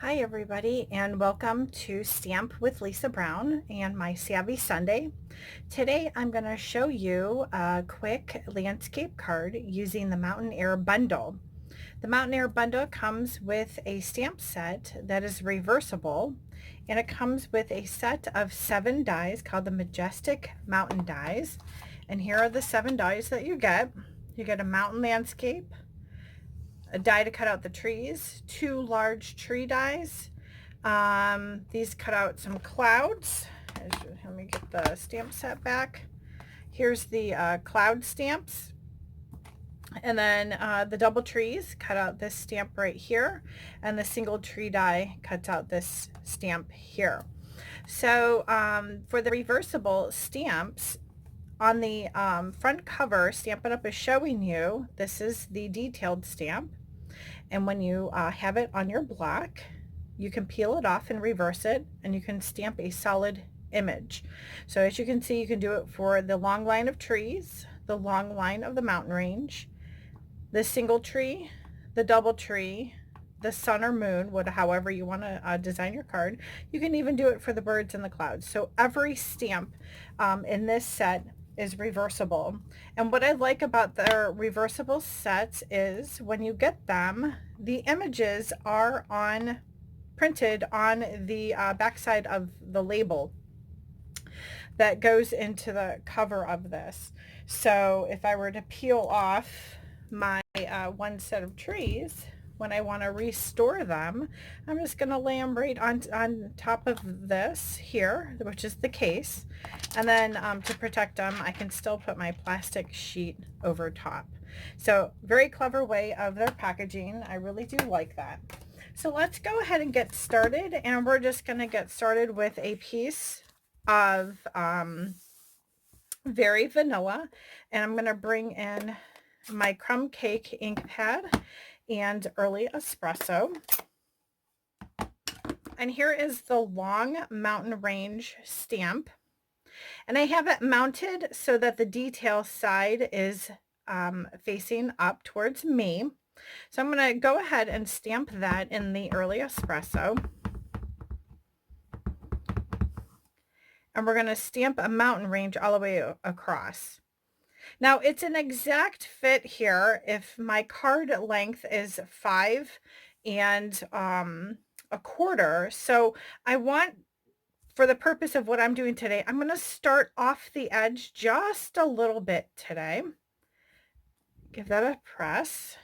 Hi everybody, and welcome to Stamp with Lisa Brown and my SAVI Sunday. Today I'm going to show you a quick landscape card using the Mountain Air bundle. The Mountain Air bundle comes with a stamp set that is reversible, and it comes with a set of 7 dies called the Majestic Mountain dies. And here are the 7 dies that you get. You get a mountain landscape, a die to cut out the trees, 2 large tree dies. These cut out some clouds. Let me get the stamp set back. Here's the cloud stamps. And then the double trees cut out this stamp right here, and the single tree die cuts out this stamp here. So for the reversible stamps, on the front cover, Stampin' Up! Is showing you this is the detailed stamp. And when you have it on your block, you can peel it off and reverse it, and you can stamp a solid image. So as you can see, you can do it for the long line of trees, the long line of the mountain range, the single tree, the double tree, the sun or moon, however you want to design your card. You can even do it for the birds and the clouds. So every stamp in this set is reversible. And what I like about their reversible sets is when you get them, the images are printed on the backside of the label that goes into the cover of this. So if I were to peel off my one set of trees, when I want to restore them, I'm just going to lay them right on top of this here, which is the case. And then to protect them, I can still put my plastic sheet over top. So very clever way of their packaging. I really do like that. So let's go ahead and get started. And we're just going to get started with a piece of very vanilla. And I'm going to bring in my crumb cake ink pad and early espresso. And here is the long mountain range stamp. And I have it mounted so that the detail side is facing up towards me. So I'm going to go ahead and stamp that in the early espresso. And we're going to stamp a mountain range all the way across. Now it's an exact fit here if my card length is 5 and a quarter. So I want, for the purpose of what I'm doing today, I'm going to start off the edge just a little bit today. Give that a press.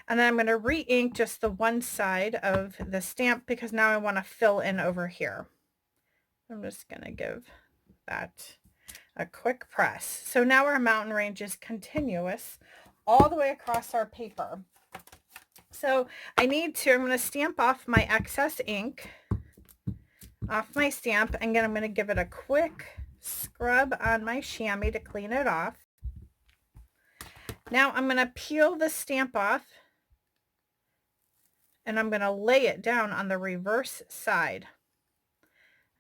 And then I'm going to re-ink just the one side of the stamp because now I want to fill in over here. I'm just going to give that a quick press. So now our mountain range is continuous all the way across our paper. So I'm going to stamp off my excess ink off my stamp, and then I'm going to give it a quick scrub on my chamois to clean it off. Now I'm going to peel the stamp off, and I'm going to lay it down on the reverse side.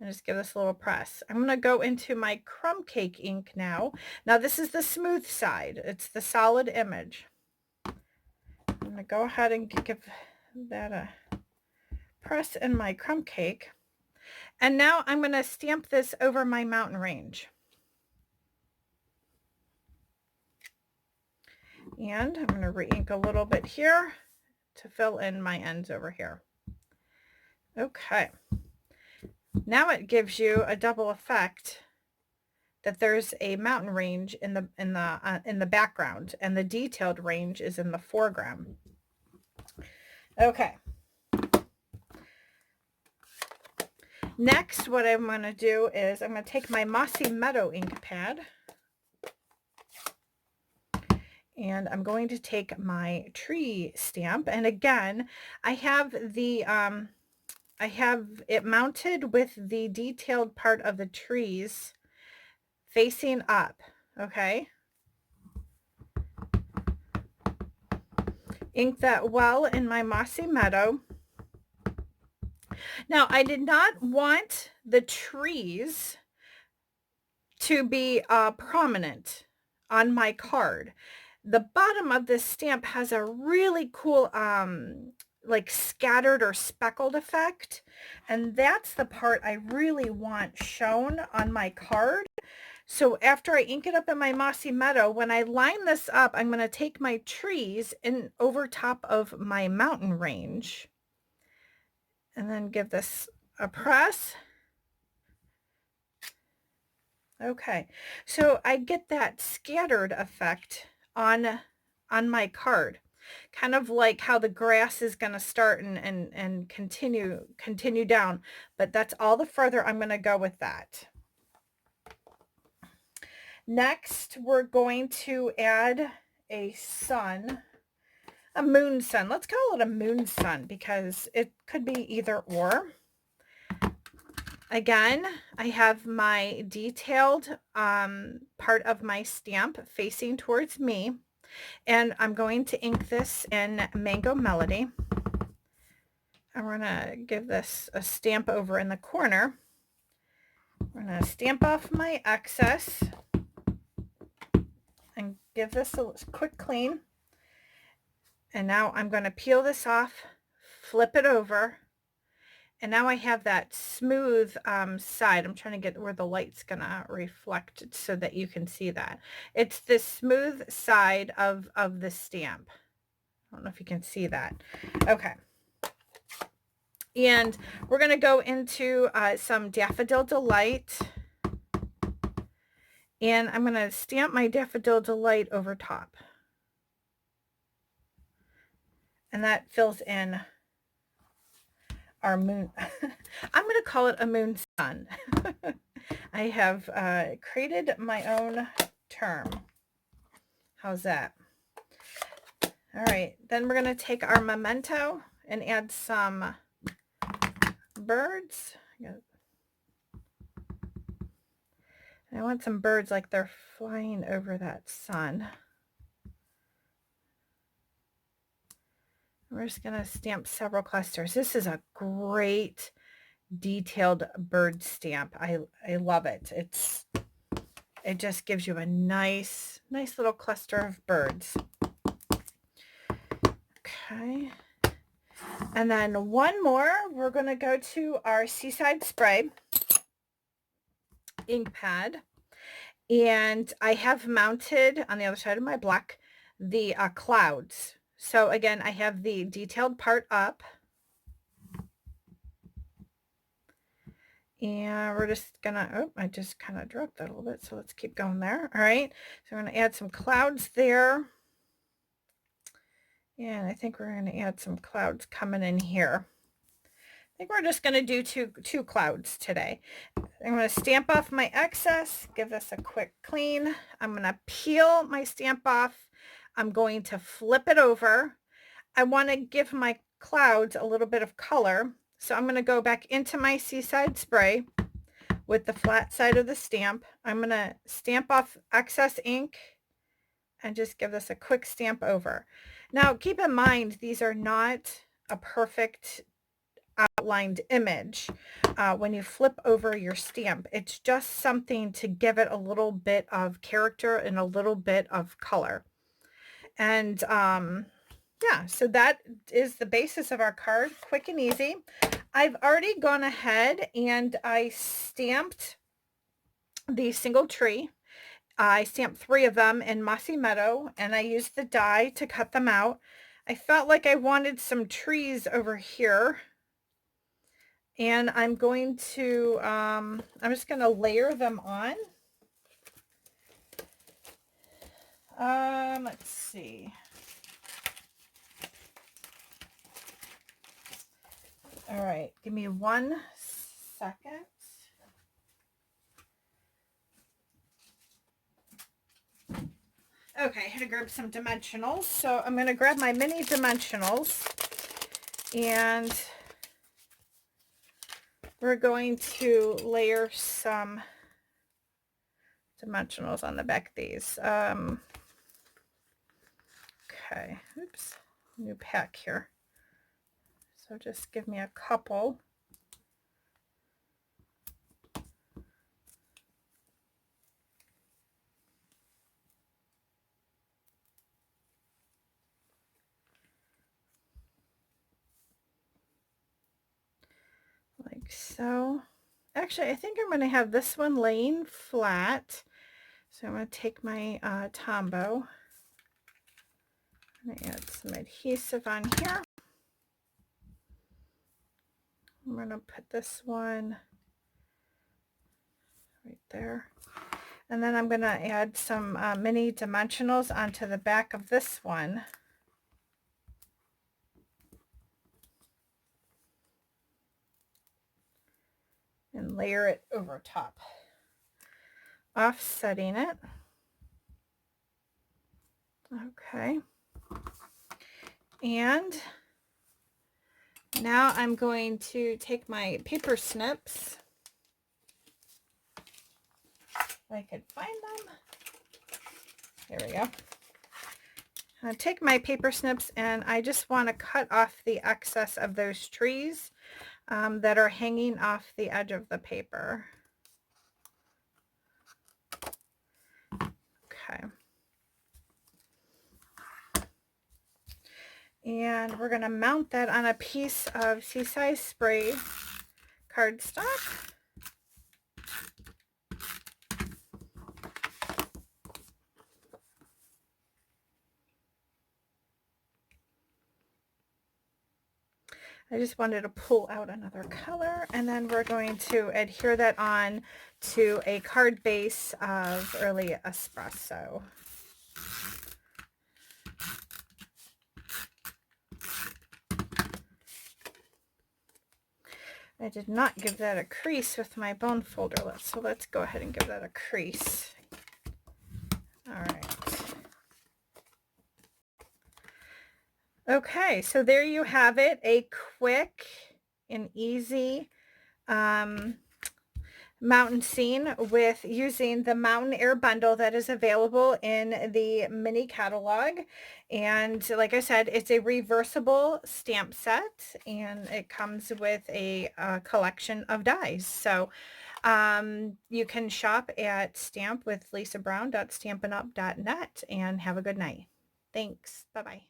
And just give this a little press. I'm going to go into my crumb cake ink now. Now this is the smooth side. It's the solid image. I'm going to go ahead and give that a press in my crumb cake. And now I'm going to stamp this over my mountain range. And I'm going to re-ink a little bit here to fill in my ends over here. Okay. Now it gives you a double effect that there's a mountain range in the background, and the detailed range is in the foreground. Okay. Next, what I'm going to do is I'm going to take my Mossy Meadow ink pad, and I'm going to take my tree stamp. And again, I have it mounted with the detailed part of the trees facing up. Okay. Ink that well in my Mossy Meadow. Now, I did not want the trees to be prominent on my card. The bottom of this stamp has a really cool like scattered or speckled effect. And that's the part I really want shown on my card. So after I ink it up in my mossy meadow, when I line this up, I'm going to take my trees and over top of my mountain range and then give this a press. Okay, so I get that scattered effect on my card, kind of like how the grass is going to start and continue down, but that's all the further I'm going to go with that. Next, we're going to add a sun, a moon sun. Let's call it a moon sun because it could be either or. Again, I have my detailed part of my stamp facing towards me, and I'm going to ink this in Mango Melody. I'm going to give this a stamp over in the corner. I'm going to stamp off my excess and give this a quick clean. And now I'm going to peel this off, flip it over, and now I have that smooth side. I'm trying to get where the light's going to reflect so that you can see that. It's the smooth side of the stamp. I don't know if you can see that. Okay. And we're going to go into some Daffodil Delight. And I'm going to stamp my Daffodil Delight over top. And that fills in our moon. I'm going to call it a moon sun. I have created my own term. How's that? All right, then we're going to take our memento and add some birds. I want some birds like they're flying over that sun. We're just going to stamp several clusters. This is a great detailed bird stamp. I love it. It just gives you a nice little cluster of birds. Okay. And then one more, we're going to go to our Seaside Spray ink pad. And I have mounted on the other side of my block the clouds. So again, I have the detailed part up. And we're just gonna, oh, I just kind of dropped that a little bit. So let's keep going there. All right. So we're going to add some clouds there. And I think we're going to add some clouds coming in here. I think we're just going to do two clouds today. I'm going to stamp off my excess, give this a quick clean. I'm going to peel my stamp off. I'm going to flip it over. I want to give my clouds a little bit of color. So I'm going to go back into my Seaside Spray with the flat side of the stamp. I'm going to stamp off excess ink and just give this a quick stamp over. Now, keep in mind, these are not a perfect outlined image. When you flip over your stamp, it's just something to give it a little bit of character and a little bit of color. And yeah, so that is the basis of our card, quick and easy. I've already gone ahead and I stamped the single tree. I stamped 3 of them in Mossy Meadow, and I used the die to cut them out. I felt like I wanted some trees over here, and I'm going to, I'm just going to layer them on. Let's see. All right, give me 1 second. Okay, I had to grab some dimensionals. So I'm going to grab my mini dimensionals, and we're going to layer some dimensionals on the back of these. Okay, oops, new pack here. So just give me a couple. So actually I think I'm going to have this one laying flat. So I'm going to take my Tombow and add some adhesive on here. I'm going to put this one right there. And then I'm going to add some mini dimensionals onto the back of this one. And layer it over top, offsetting it. Okay. And now I'm going to take my paper snips. If I could find them. There we go. I take my paper snips and I just want to cut off the excess of those trees that are hanging off the edge of the paper. Okay. And we're going to mount that on a piece of Seaside Spray cardstock. I just wanted to pull out another color, and then we're going to adhere that on to a card base of Early Espresso. I did not give that a crease with my bone folder, so let's go ahead and give that a crease. All right. Okay, so there you have it, a quick and easy mountain scene with using the Mountain Air bundle that is available in the mini catalog. And like I said, it's a reversible stamp set, and it comes with a collection of dies. So you can shop at stampwithlisabrown.stampinup.net and have a good night. Thanks. Bye-bye.